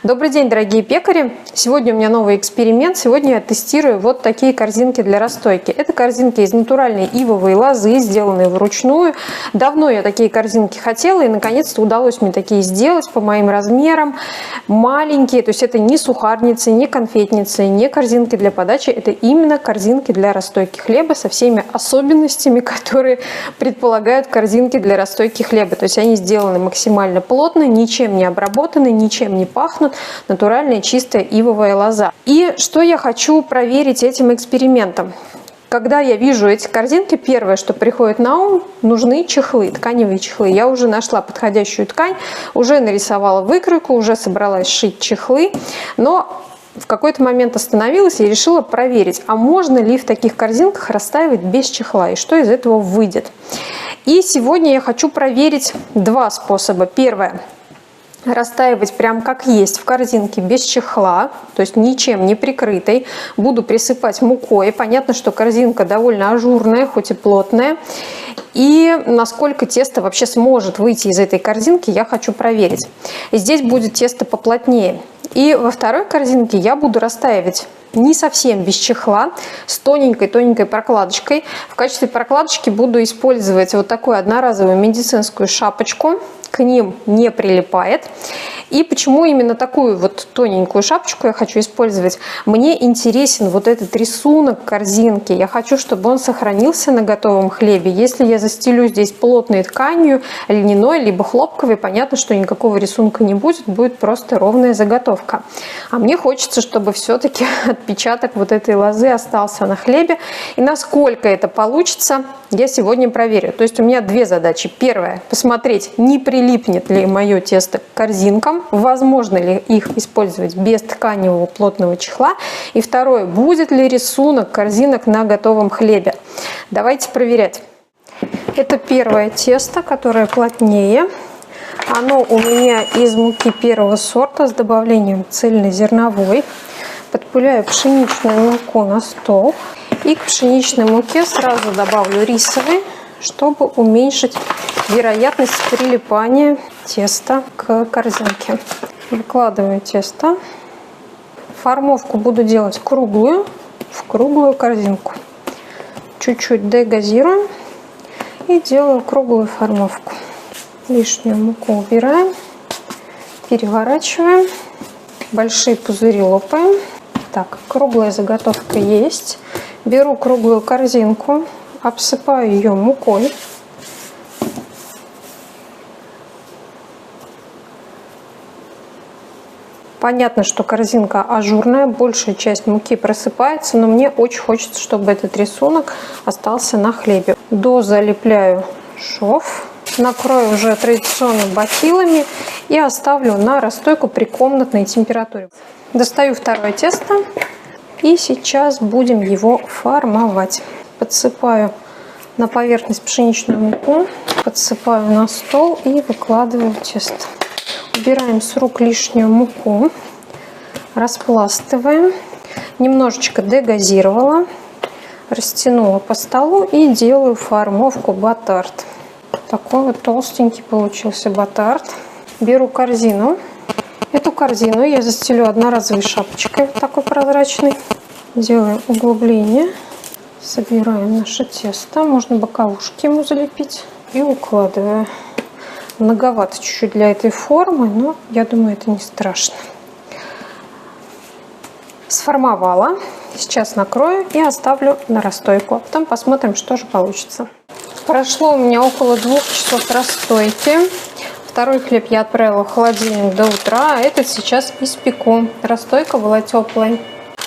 Добрый день, дорогие пекари! Сегодня у меня новый эксперимент. Сегодня я тестирую вот такие корзинки для расстойки. Это корзинки из натуральной ивовой лозы, сделанные вручную. Давно я такие корзинки хотела, и наконец-то удалось мне такие сделать по моим размерам. Маленькие, то есть это не сухарницы, не конфетницы, не корзинки для подачи. Это именно корзинки для расстойки хлеба со всеми особенностями, которые предполагают корзинки для расстойки хлеба. То есть они сделаны максимально плотно, ничем не обработаны, ничем не пахнут. Натуральная чистая ивовая лоза. И что я хочу проверить этим экспериментом? Когда я вижу эти корзинки, первое, что приходит на ум, нужны чехлы, тканевые чехлы. Я уже нашла подходящую ткань, уже нарисовала выкройку, уже собралась шить чехлы, но в какой-то момент остановилась и решила проверить, а можно ли в таких корзинках расстаивать без чехла и что из этого выйдет. И сегодня я хочу проверить два способа. Первое. Расстаивать прям как есть в корзинке без чехла, то есть ничем не прикрытой. Буду присыпать мукой. Понятно, что корзинка довольно ажурная, хоть и плотная. И насколько тесто вообще сможет выйти из этой корзинки, я хочу проверить. И здесь будет тесто поплотнее. И во второй корзинке я буду расстаивать не совсем без чехла, с тоненькой-тоненькой прокладочкой. В качестве прокладочки буду использовать вот такую одноразовую медицинскую шапочку. К ним не прилипает. И почему именно такую вот тоненькую шапочку я хочу использовать? Мне интересен вот этот рисунок корзинки. Я хочу, чтобы он сохранился на готовом хлебе. Если я застелю здесь плотной тканью, льняной, либо хлопковой, понятно, что никакого рисунка не будет, будет просто ровная заготовка. А мне хочется, чтобы все-таки отпечаток вот этой лозы остался на хлебе. И насколько это получится, я сегодня проверю. То есть у меня две задачи. Первая – посмотреть, не прилипнет ли мое тесто к корзинкам, возможно ли их использовать без тканевого плотного чехла. И второе – будет ли рисунок корзинок на готовом хлебе. Давайте проверять. Это первое тесто, которое плотнее. Оно у меня из муки первого сорта с добавлением цельнозерновой. Подпыляю пшеничную муку на стол. И к пшеничной муке сразу добавлю рисовый, чтобы уменьшить вероятность прилипания теста к корзинке. Выкладываю тесто. Формовку буду делать круглую, в круглую корзинку. Чуть-чуть дегазирую и делаю круглую формовку. Лишнюю муку убираем, переворачиваем, большие пузыри лопаем. Так, круглая заготовка есть. Беру круглую корзинку, обсыпаю ее мукой. Понятно, что корзинка ажурная, большая часть муки просыпается, но мне очень хочется, чтобы этот рисунок остался на хлебе. Дозалепляю шов, накрою уже традиционно бахилами и оставлю на расстойку при комнатной температуре. Достаю второе тесто. И сейчас будем его формовать. Подсыпаю на поверхность пшеничную муку, подсыпаю на стол и выкладываю тесто. Убираем с рук лишнюю муку, распластываем. Немножечко дегазировала, растянула по столу и делаю формовку батард. Такой вот толстенький получился батард. Беру корзину. Эту корзину я застелю одноразовой шапочкой, вот такой прозрачной. Делаем углубление, собираем наше тесто, можно боковушки ему залепить и укладываю. Многовато чуть-чуть для этой формы, но я думаю, это не страшно. Сформовала, сейчас накрою и оставлю на расстойку, а потом посмотрим, что же получится. Прошло у меня около 2 часов расстойки. Второй хлеб я отправила в холодильник до утра, а этот сейчас испеку. Расстойка была теплая.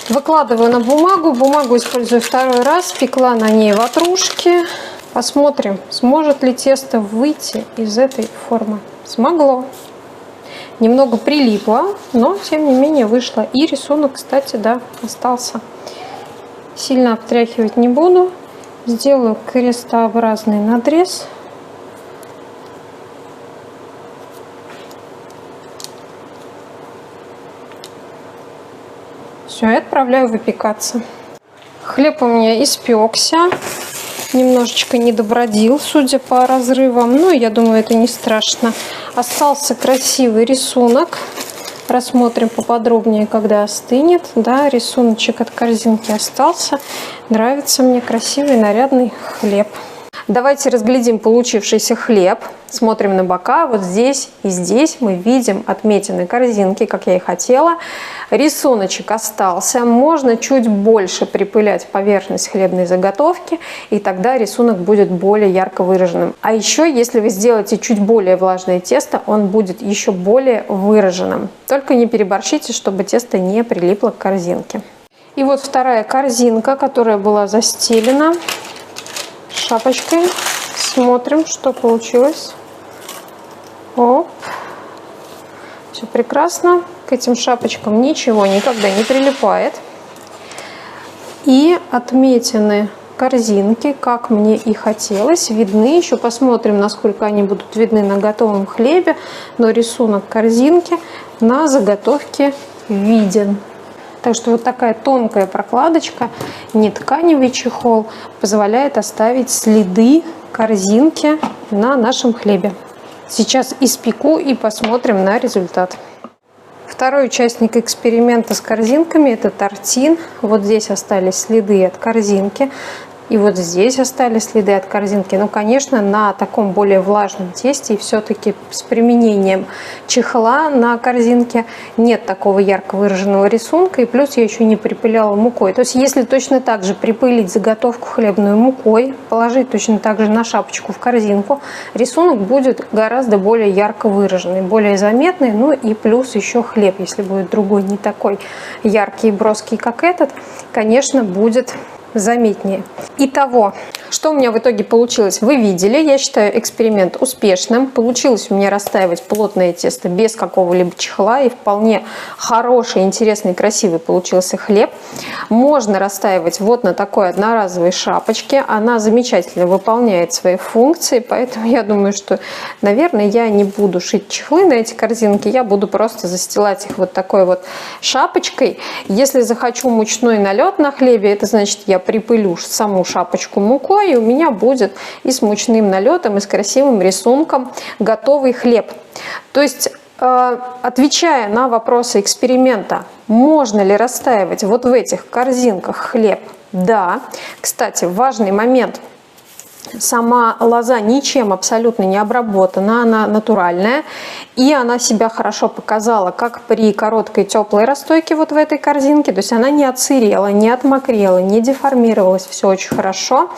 Выкладываю на бумагу. Бумагу использую второй раз. Пекла на ней ватрушки. Посмотрим, сможет ли тесто выйти из этой формы. Смогло. Немного прилипло, но тем не менее вышло. И рисунок, кстати, да, остался. Сильно обтряхивать не буду. Сделаю крестообразный надрез. Все, и отправляю выпекаться. Хлеб у меня испекся. Немножечко не добродил, судя по разрывам. Но я думаю, это не страшно. Остался красивый рисунок. рассмотрим поподробнее, когда остынет. Да, рисуночек от корзинки остался. Нравится мне красивый нарядный хлеб. Давайте разглядим получившийся хлеб. Смотрим на бока. Вот здесь и здесь мы видим отметины корзинки, как я и хотела. Рисуночек остался. Можно чуть больше припылять поверхность хлебной заготовки, и тогда рисунок будет более ярко выраженным. А еще, если вы сделаете чуть более влажное тесто, он будет еще более выраженным. Только не переборщите, чтобы тесто не прилипло к корзинке. И вот вторая корзинка, которая была застелена шапочкой. Смотрим, что получилось. Оп. Все прекрасно. К этим шапочкам ничего никогда не прилипает. И отметины корзинки, как мне и хотелось, видны. Еще посмотрим, насколько они будут видны на готовом хлебе. Но рисунок корзинки на заготовке виден. Так что вот такая тонкая прокладочка, не тканевый чехол, позволяет оставить следы корзинки на нашем хлебе. Сейчас испеку и посмотрим на результат. Второй участник эксперимента с корзинками – это тортин. Вот здесь остались следы от корзинки. И вот здесь остались следы от корзинки. Ну, конечно, на таком более влажном тесте и все-таки с применением чехла на корзинке нет такого ярко выраженного рисунка. И плюс я еще не припыляла мукой. То есть, если точно так же припылить заготовку хлебную мукой, положить точно так же на шапочку в корзинку, рисунок будет гораздо более ярко выраженный, более заметный. Ну и плюс еще хлеб, если будет другой, не такой яркий и броский, как этот, конечно, будет заметнее. Итого, что у меня в итоге получилось, вы видели. Я считаю эксперимент успешным. Получилось у меня растаивать плотное тесто без какого-либо чехла. И вполне хороший, интересный, красивый получился хлеб. Можно растаивать вот на такой одноразовой шапочке. Она замечательно выполняет свои функции. Поэтому я думаю, что, наверное, я не буду шить чехлы на эти корзинки. Я буду просто застилать их вот такой вот шапочкой. Если захочу мучной налет на хлебе, это значит, я припылю саму шапочку мукой, и у меня будет и с мучным налетом, и с красивым рисунком готовый хлеб. То есть, отвечая на вопросы эксперимента, можно ли растаивать вот в этих корзинках хлеб? Да. Кстати, важный момент. Сама лоза ничем абсолютно не обработана, она натуральная. И она себя хорошо показала как при короткой теплой расстойке вот в этой корзинке. То есть она не отсырела, не отмокрела, не деформировалась. Все очень хорошо.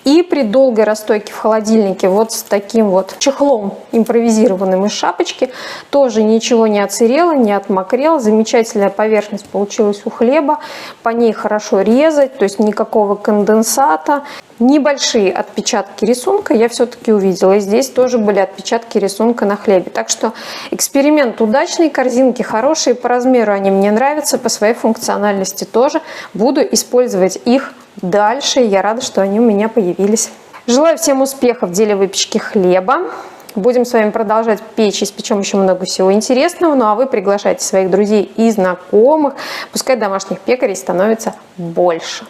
И при долгой расстойке в холодильнике вот с таким вот чехлом импровизированным из шапочки тоже ничего не отсырело, не отмокрело. Замечательная поверхность получилась у хлеба. По ней хорошо резать, то есть никакого конденсата. Небольшие отпечатки рисунка я все-таки увидела. И здесь тоже были отпечатки рисунка на хлебе. Так что эксперимент удачный, корзинки хорошие, по размеру они мне нравятся, по своей функциональности тоже. Буду использовать их дальше. Я рада, что они у меня появились. Желаю всем успехов в деле выпечки хлеба. Будем с вами продолжать печь, испечем еще много всего интересного. Ну а вы приглашайте своих друзей и знакомых. Пускай домашних пекарей становится больше.